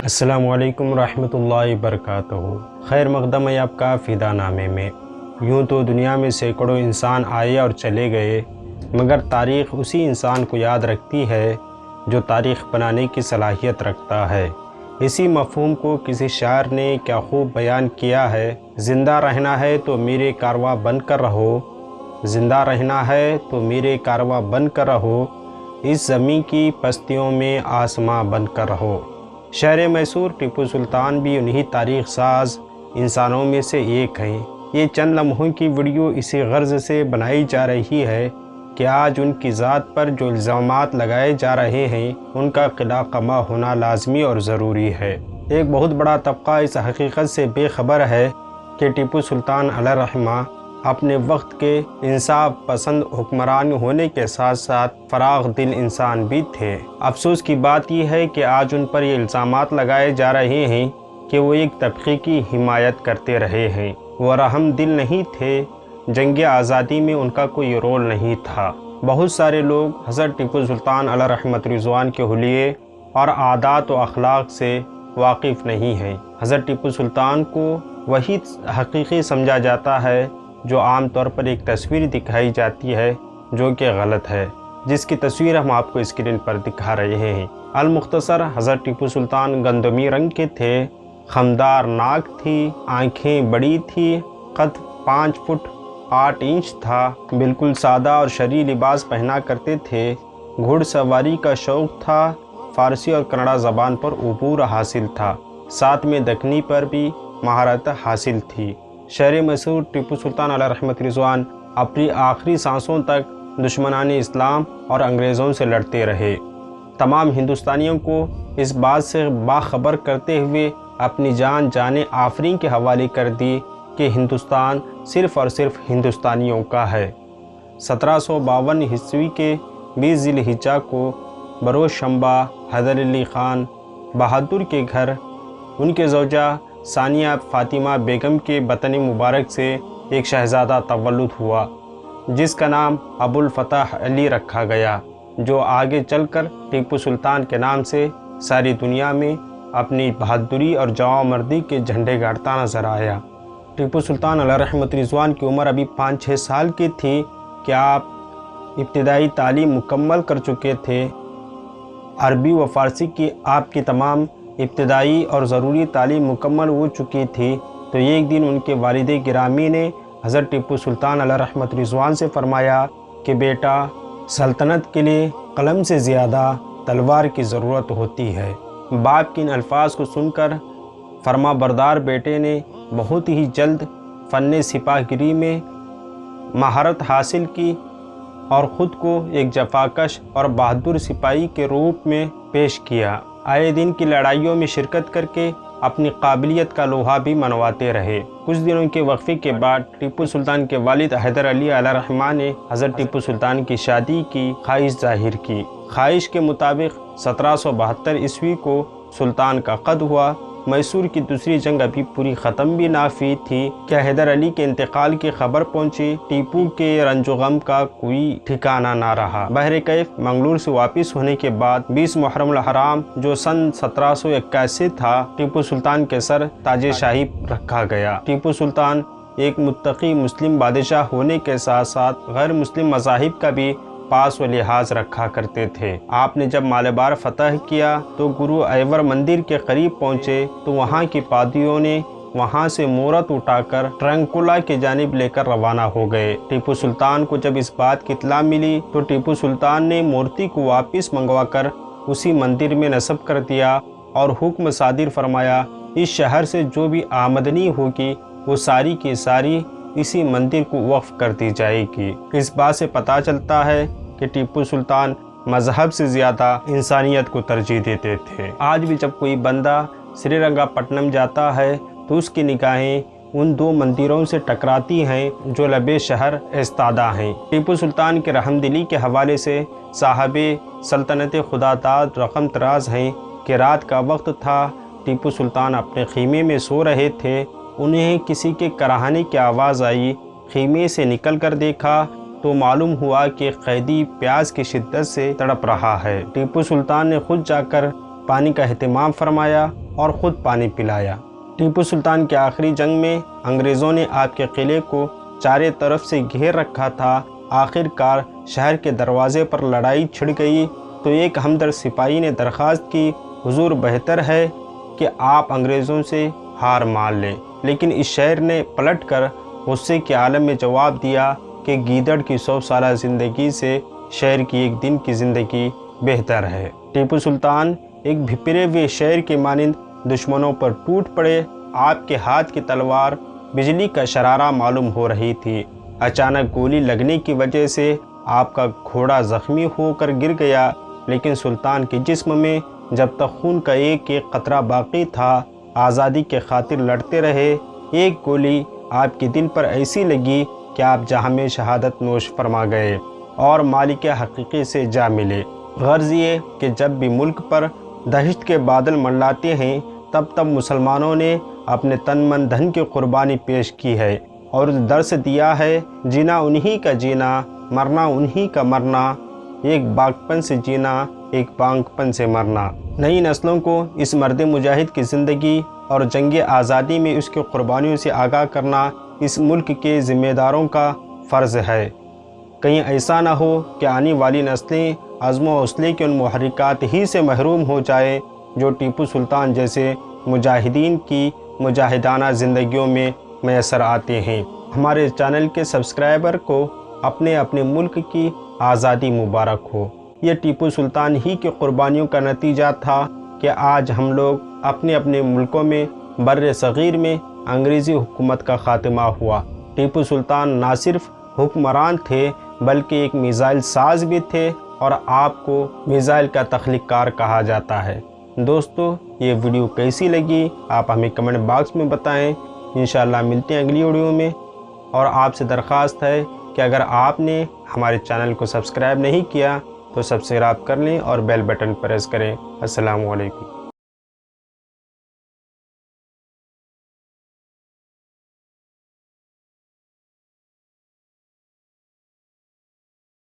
السلام علیکم ورحمۃ اللہ وبرکاتہ۔ خیر مقدم ہے آپ کا فدا نامے میں۔ یوں تو دنیا میں سینکڑوں انسان آئے اور چلے گئے، مگر تاریخ اسی انسان کو یاد رکھتی ہے جو تاریخ بنانے کی صلاحیت رکھتا ہے۔ اسی مفہوم کو کسی شاعر نے کیا خوب بیان کیا ہے: زندہ رہنا ہے تو میرے کارواں بن کر رہو، زندہ رہنا ہے تو میرے کارواں بن کر رہو، اس زمین کی پستیوں میں آسماں بن کر رہو۔ شہر میسور ٹیپو سلطان بھی انہی تاریخ ساز انسانوں میں سے ایک ہیں۔ یہ چند لمحوں کی ویڈیو اسی غرض سے بنائی جا رہی ہے کہ آج ان کی ذات پر جو الزامات لگائے جا رہے ہیں ان کا قلع قمع ہونا لازمی اور ضروری ہے۔ ایک بہت بڑا طبقہ اس حقیقت سے بے خبر ہے کہ ٹیپو سلطان علیہ الرحمہ اپنے وقت کے انصاف پسند حکمران ہونے کے ساتھ ساتھ فراغ دل انسان بھی تھے۔ افسوس کی بات یہ ہے کہ آج ان پر یہ الزامات لگائے جا رہے ہیں کہ وہ ایک طبقے کی حمایت کرتے رہے ہیں۔ وہ رحم دل نہیں تھے، جنگ آزادی میں ان کا کوئی رول نہیں تھا۔ بہت سارے لوگ حضرت ٹیپو سلطان علیہ رحمت رضوان کے حلیے اور عادات و اخلاق سے واقف نہیں ہیں۔ حضرت ٹیپو سلطان کو وہی حقیقی سمجھا جاتا ہے جو عام طور پر ایک تصویر دکھائی جاتی ہے جو کہ غلط ہے، جس کی تصویر ہم آپ کو اسکرین پر دکھا رہے ہیں۔ المختصر حضرت ٹیپو سلطان گندمی رنگ کے تھے، خمدار ناک تھی، آنکھیں بڑی تھی، قد 5 فٹ 8 انچ تھا، بالکل سادہ اور شرعی لباس پہنا کرتے تھے، گھوڑ سواری کا شوق تھا، فارسی اور کنڑا زبان پر عبور حاصل تھا، ساتھ میں دکنی پر بھی مہارت حاصل تھی۔ شہر میسور ٹیپو سلطان علیہ رحمت رضوان اپنی آخری سانسوں تک دشمنان اسلام اور انگریزوں سے لڑتے رہے۔ تمام ہندوستانیوں کو اس بات سے باخبر کرتے ہوئے اپنی جان آفرین کے حوالے کر دی کہ ہندوستان صرف اور صرف ہندوستانیوں کا ہے۔ 1752 عیسوی کے 20 ذی الحجہ کو بروز شنبہ حیدر علی خان بہادر کے گھر ان کے زوجہ ثانیہ فاطمہ بیگم کے بطن مبارک سے ایک شہزادہ تولد ہوا جس کا نام ابو الفتح علی رکھا گیا، جو آگے چل کر ٹیپو سلطان کے نام سے ساری دنیا میں اپنی بہادری اور جواں مردی کے جھنڈے گاڑتا نظر آیا۔ ٹیپو سلطان علیہ رحمت رضوان کی عمر ابھی 5-6 سال کی تھی کہ آپ ابتدائی تعلیم مکمل کر چکے تھے۔ عربی و فارسی کی آپ کی تمام ابتدائی اور ضروری تعلیم مکمل ہو چکی تھی تو ایک دن ان کے والد گرامی نے حضرت ٹیپو سلطان علیہ رحمت رضوان سے فرمایا کہ بیٹا، سلطنت کے لیے قلم سے زیادہ تلوار کی ضرورت ہوتی ہے۔ باپ کے ان الفاظ کو سن کر فرما بردار بیٹے نے بہت ہی جلد فن سپاہ گیری میں مہارت حاصل کی اور خود کو ایک جفاکش اور بہادر سپاہی کے روپ میں پیش کیا۔ آئے دن کی لڑائیوں میں شرکت کر کے اپنی قابلیت کا لوہا بھی منواتے رہے۔ کچھ دنوں کے وقفے کے بعد ٹیپو سلطان کے والد حیدر علی علیہ الرحمہ نے حضرت ٹیپو سلطان کی شادی کی خواہش ظاہر کی۔ خواہش کے مطابق 1772 عیسوی کو سلطان کا قد ہوا۔ میسور کی دوسری جنگ ابھی پوری ختم بھی نہ ہوئی تھی کہ حیدر علی کے انتقال کی خبر پہنچی۔ ٹیپو کے رنج و غم کا کوئی ٹھکانہ نہ رہا۔ بہرکیف منگلور سے واپس ہونے کے بعد 20 محرم الحرام جو سن 1781 تھا، ٹیپو سلطان کے سر تاج شاہی رکھا گیا۔ ٹیپو سلطان ایک متقی مسلم بادشاہ ہونے کے ساتھ ساتھ غیر مسلم مذاہب کا بھی پاس و لحاظ رکھا کرتے تھے۔ آپ نے جب مالابار فتح کیا تو گرو ایور مندر کے قریب پہنچے تو وہاں کی پادریوں نے وہاں سے مورت اٹھا کر ٹرنکولا کی جانب لے کر روانہ ہو گئے۔ ٹیپو سلطان کو جب اس بات کی اطلاع ملی تو ٹیپو سلطان نے مورتی کو واپس منگوا کر اسی مندر میں نصب کر دیا اور حکم صادر فرمایا اس شہر سے جو بھی آمدنی ہوگی وہ ساری کی ساری اسی مندر کو وقف کر دی جائے گی۔ اس بات سے پتہ چلتا ہے کہ ٹیپو سلطان مذہب سے زیادہ انسانیت کو ترجیح دیتے تھے۔ آج بھی جب کوئی بندہ سری رنگا پٹنم جاتا ہے تو اس کی نگاہیں ان 2 مندروں سے ٹکراتی ہیں جو لبے شہر ایستادہ ہیں۔ ٹیپو سلطان کے رحم دلی کے حوالے سے صاحب سلطنت خدا داد رقم تراز ہیں کہ رات کا وقت تھا، ٹیپو سلطان اپنے خیمے میں سو رہے تھے، انہیں کسی کے کراہنے کی آواز آئی۔ خیمے سے نکل کر دیکھا تو معلوم ہوا کہ قیدی پیاس کی شدت سے تڑپ رہا ہے۔ ٹیپو سلطان نے خود جا کر پانی کا اہتمام فرمایا اور خود پانی پلایا۔ ٹیپو سلطان کی آخری جنگ میں انگریزوں نے آپ کے قلعے کو چارے طرف سے گھیر رکھا تھا۔ آخر کار شہر کے دروازے پر لڑائی چھڑ گئی تو ایک ہمدرد سپاہی نے درخواست کی، حضور بہتر ہے کہ آپ انگریزوں سے ہار مان لیں۔ لیکن اس شاعر نے پلٹ کر غصے کے عالم میں جواب دیا کہ گیدڑ کی 100 سالہ زندگی سے شعر کی ایک دن کی زندگی بہتر ہے۔ ٹیپو سلطان ایک بھپرے ہوئے شعر کے مانند دشمنوں پر ٹوٹ پڑے۔ آپ کے ہاتھ کی تلوار بجلی کا شرارہ معلوم ہو رہی تھی۔ اچانک گولی لگنے کی وجہ سے آپ کا گھوڑا زخمی ہو کر گر گیا، لیکن سلطان کے جسم میں جب تک خون کا ایک ایک قطرہ باقی تھا آزادی کے خاطر لڑتے رہے۔ ایک گولی آپ کے دل پر ایسی لگی کہ آپ جہاں شہادت نوش فرما گئے اور مالک حقیقی سے جا ملے۔ غرض یہ کہ جب بھی ملک پر دہشت کے بادل منڈلاتے ہیں تب تب مسلمانوں نے اپنے تن من دھن کی قربانی پیش کی ہے اور درس دیا ہے، جینا انہی کا جینا، مرنا انہی کا مرنا، ایک باغپن سے جینا، ایک بانگپن سے مرنا۔ نئی نسلوں کو اس مرد مجاہد کی زندگی اور جنگ آزادی میں اس کی قربانیوں سے آگاہ کرنا اس ملک کے ذمہ داروں کا فرض ہے۔ کہیں ایسا نہ ہو کہ آنے والی نسلیں عزم و حوصلے کے ان محرکات ہی سے محروم ہو جائیں جو ٹیپو سلطان جیسے مجاہدین کی مجاہدانہ زندگیوں میں میسر آتے ہیں۔ ہمارے چینل کے سبسکرائبر کو اپنے ملک کی آزادی مبارک ہو۔ یہ ٹیپو سلطان ہی کی قربانیوں کا نتیجہ تھا کہ آج ہم لوگ اپنے ملکوں میں بر صغیر میں انگریزی حکومت کا خاتمہ ہوا۔ ٹیپو سلطان نہ صرف حکمران تھے بلکہ ایک میزائل ساز بھی تھے اور آپ کو میزائل کا تخلیق کار کہا جاتا ہے۔ دوستو، یہ ویڈیو کیسی لگی آپ ہمیں کمنٹ باکس میں بتائیں۔ انشاءاللہ ملتے ہیں اگلی ویڈیو میں، اور آپ سے درخواست ہے کہ اگر آپ نے ہمارے چینل کو سبسکرائب نہیں کیا تو سبسکرائب کر لیں اور بیل بٹن پریس کریں۔ السلام علیکم۔